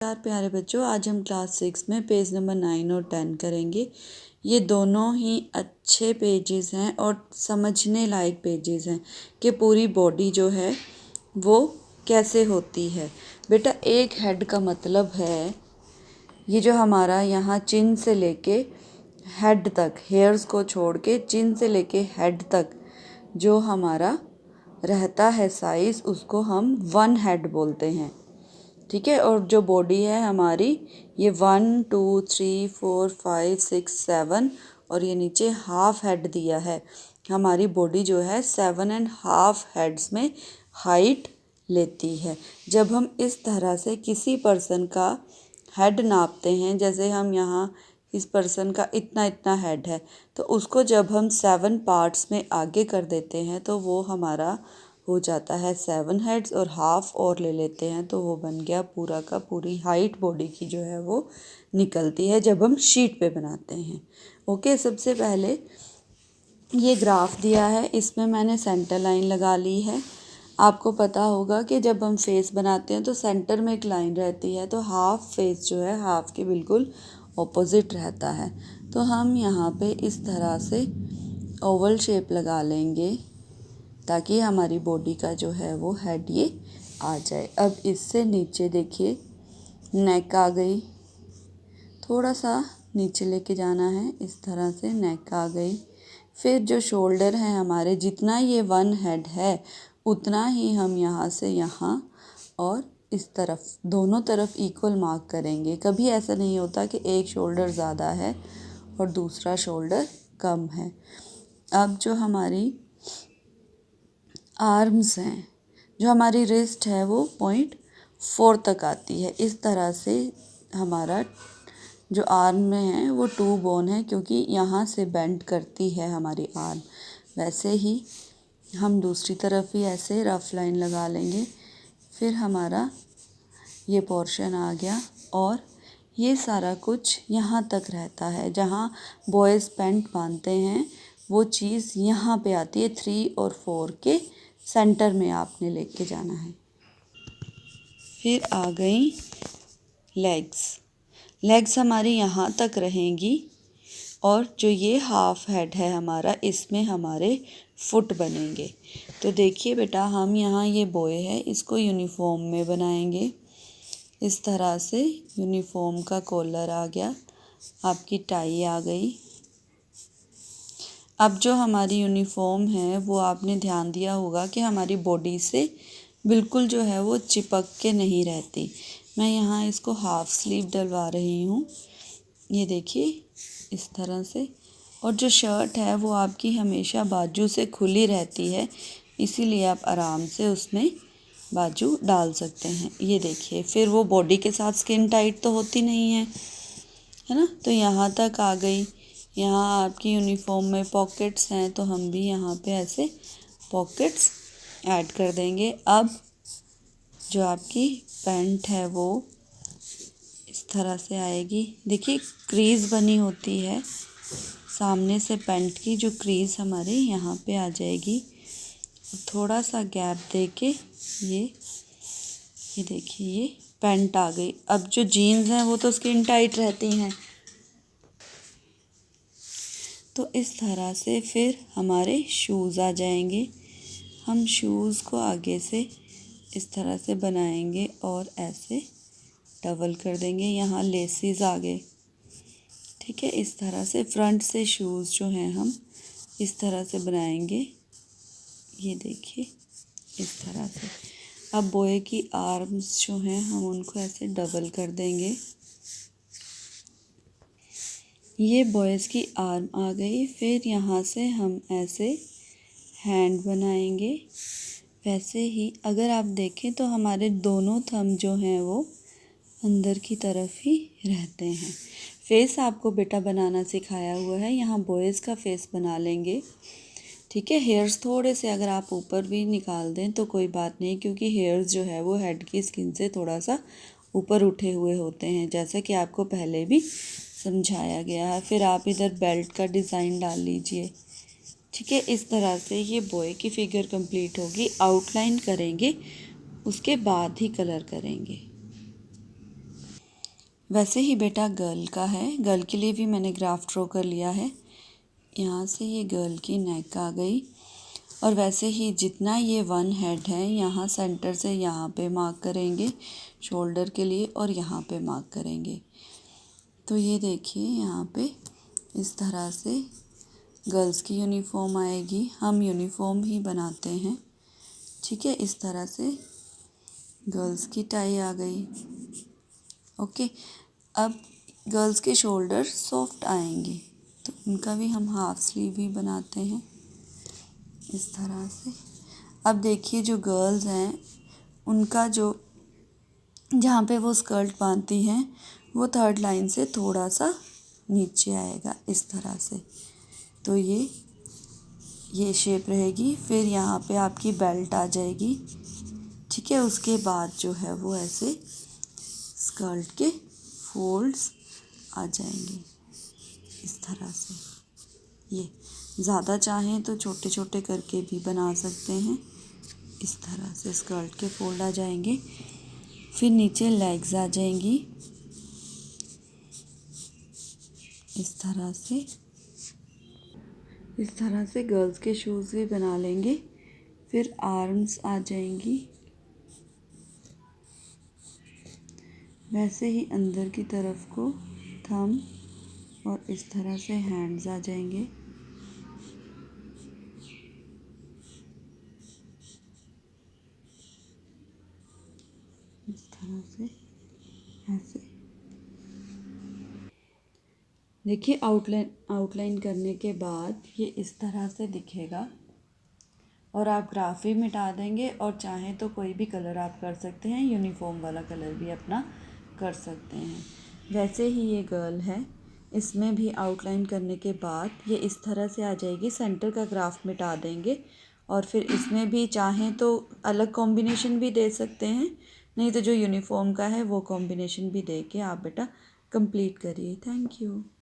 यार प्यारे बच्चों, आज हम क्लास 6 में पेज नंबर 9 और 10 करेंगे। ये दोनों ही अच्छे पेजेस हैं और समझने लायक पेजेस हैं कि पूरी बॉडी जो है वो कैसे होती है। बेटा, एक हेड का मतलब है ये जो हमारा यहाँ चिन से लेके हेड तक, हेयर्स को छोड़ के चिन से लेके हेड तक जो हमारा रहता है साइज़, उसको हम 1 हेड बोलते हैं। ठीक है। और जो बॉडी है हमारी, ये 1 2 3 4 5 6 7 और ये नीचे हाफ हेड दिया है। हमारी बॉडी जो है 7.5 हेड्स में हाइट लेती है। जब हम इस तरह से किसी पर्सन का हेड नापते हैं, जैसे हम यहाँ इस पर्सन का इतना इतना हेड है, तो उसको जब हम 7 पार्ट्स में आगे कर देते हैं तो वो हमारा हो जाता है 7 हेड्स, और हाफ और ले लेते हैं तो वो बन गया पूरा का पूरी हाइट बॉडी की जो है वो निकलती है जब हम शीट पे बनाते हैं। ओके, सबसे पहले ये ग्राफ दिया है, इसमें मैंने सेंटर लाइन लगा ली है। आपको पता होगा कि जब हम फेस बनाते हैं तो सेंटर में एक लाइन रहती है, तो हाफ फेस जो है हाफ के बिल्कुल ऑपोजिट रहता है। तो हम यहाँ पे इस तरह से ओवल शेप लगा लेंगे ताकि हमारी बॉडी का जो है वो हेड ये आ जाए। अब इससे नीचे देखिए नेक आ गई, थोड़ा सा नीचे लेके जाना है, इस तरह से नेक आ गई। फिर जो शोल्डर है हमारे, जितना ये 1 हेड है उतना ही हम यहाँ से यहाँ और इस तरफ दोनों तरफ इक्वल मार्क करेंगे। कभी ऐसा नहीं होता कि एक शोल्डर ज़्यादा है और दूसरा शोल्डर कम है। अब जो हमारी आर्म्स हैं, जो हमारी रिस्ट है वो 0.4 तक आती है। इस तरह से हमारा जो आर्म में है वो 2 बोन है, क्योंकि यहाँ से बेंड करती है हमारी आर्म। वैसे ही हम दूसरी तरफ भी ऐसे रफ लाइन लगा लेंगे। फिर हमारा ये पोर्शन आ गया और ये सारा कुछ यहाँ तक रहता है। जहाँ बॉयज़ पैंट बांधते हैं वो चीज़ यहाँ पे आती है। 3 और 4 के सेंटर में आपने लेके जाना है। फिर आ गई लेग्स हमारी यहाँ तक रहेंगी, और जो ये हाफ हेड है हमारा, इसमें हमारे फुट बनेंगे। तो देखिए बेटा, हम यहाँ ये बॉय है इसको यूनिफॉर्म में बनाएंगे। इस तरह से यूनिफॉर्म का कॉलर आ गया, आपकी टाई आ गई। अब जो हमारी यूनिफॉर्म है वो आपने ध्यान दिया होगा कि हमारी बॉडी से बिल्कुल जो है वो चिपक के नहीं रहती। मैं यहाँ इसको हाफ स्लीव डलवा रही हूँ, ये देखिए इस तरह से। और जो शर्ट है वो आपकी हमेशा बाजू से खुली रहती है, इसीलिए आप आराम से उसमें बाजू डाल सकते हैं। ये देखिए, फिर वो बॉडी के साथ स्किन टाइट तो होती नहीं है ना। तो यहाँ तक आ गई। यहाँ आपकी यूनिफॉर्म में पॉकेट्स हैं, तो हम भी यहाँ पे ऐसे पॉकेट्स ऐड कर देंगे। अब जो आपकी पैंट है वो इस तरह से आएगी। देखिए क्रीज़ बनी होती है सामने से, पैंट की जो क्रीज़ हमारे यहाँ पे आ जाएगी। थोड़ा सा गैप दे के ये देखिए ये पैंट आ गई। अब जो जीन्स हैं वो तो स्किन टाइट रहती हैं, तो इस तरह से फिर हमारे शूज़ आ जाएंगे। हम शूज़ को आगे से इस तरह से बनाएंगे और ऐसे डबल कर देंगे। यहाँ लेसिस आ गए, ठीक है। इस तरह से फ्रंट से शूज़ जो हैं हम इस तरह से बनाएंगे, ये देखिए इस तरह से। अब बॉय की आर्म्स जो हैं हम उनको ऐसे डबल कर देंगे। ये बॉयज़ की आर्म आ गई। फिर यहाँ से हम ऐसे हैंड बनाएंगे। वैसे ही अगर आप देखें तो हमारे दोनों थंब जो हैं वो अंदर की तरफ ही रहते हैं। फेस आपको बेटा बनाना सिखाया हुआ है, यहाँ बॉयज़ का फेस बना लेंगे, ठीक है। हेयर्स थोड़े से अगर आप ऊपर भी निकाल दें तो कोई बात नहीं, क्योंकि हेयर्स जो है वो हेड की स्किन से थोड़ा सा ऊपर उठे हुए होते हैं, जैसा कि आपको पहले भी समझाया गया है। फिर आप इधर बेल्ट का डिज़ाइन डाल लीजिए, ठीक है। इस तरह से ये बॉय की फिगर कंप्लीट होगी। आउटलाइन करेंगे, उसके बाद ही कलर करेंगे। वैसे ही बेटा गर्ल का है, गर्ल के लिए भी मैंने ग्राफ ड्रॉ कर लिया है। यहाँ से ये गर्ल की नेक आ गई और वैसे ही जितना ये 1 हेड है यहाँ सेंटर से यहाँ पे मार्क करेंगे शोल्डर के लिए और यहाँ पे मार्क करेंगे। तो ये देखिए यहाँ पे इस तरह से गर्ल्स की यूनिफॉर्म आएगी। हम यूनिफॉर्म ही बनाते हैं, ठीक है। इस तरह से गर्ल्स की टाई आ गई। ओके, अब गर्ल्स के शोल्डर सॉफ्ट आएंगे तो उनका भी हम हाफ स्लीव ही बनाते हैं इस तरह से। अब देखिए जो गर्ल्स हैं उनका जो जहाँ पे वो स्कर्ट बांधती हैं वो 3rd लाइन से थोड़ा सा नीचे आएगा इस तरह से। तो ये शेप रहेगी। फिर यहाँ पे आपकी बेल्ट आ जाएगी, ठीक है। उसके बाद जो है वो ऐसे स्कर्ट के फोल्ड्स आ जाएंगे इस तरह से। ये ज़्यादा चाहें तो छोटे छोटे करके भी बना सकते हैं। इस तरह से स्कर्ट के फोल्ड आ जाएंगे। फिर नीचे लेग्स आ जाएंगी इस तरह से। इस तरह से गर्ल्स के शूज़ भी बना लेंगे। फिर आर्म्स आ जाएंगी, वैसे ही अंदर की तरफ को थंब और इस तरह से हैंड्स आ जाएंगे। इस तरह से ऐसे देखिए आउटलाइन करने के बाद ये इस तरह से दिखेगा। और आप ग्राफ भी मिटा देंगे और चाहें तो कोई भी कलर आप कर सकते हैं, यूनिफॉर्म वाला कलर भी अपना कर सकते हैं। वैसे ही ये गर्ल है, इसमें भी आउटलाइन करने के बाद ये इस तरह से आ जाएगी। सेंटर का ग्राफ मिटा देंगे और फिर इसमें भी चाहें तो अलग कॉम्बिनेशन भी दे सकते हैं, नहीं तो जो यूनिफॉर्म का है वो कॉम्बिनेशन भी दे के आप बेटा कंप्लीट करिए। Thank you.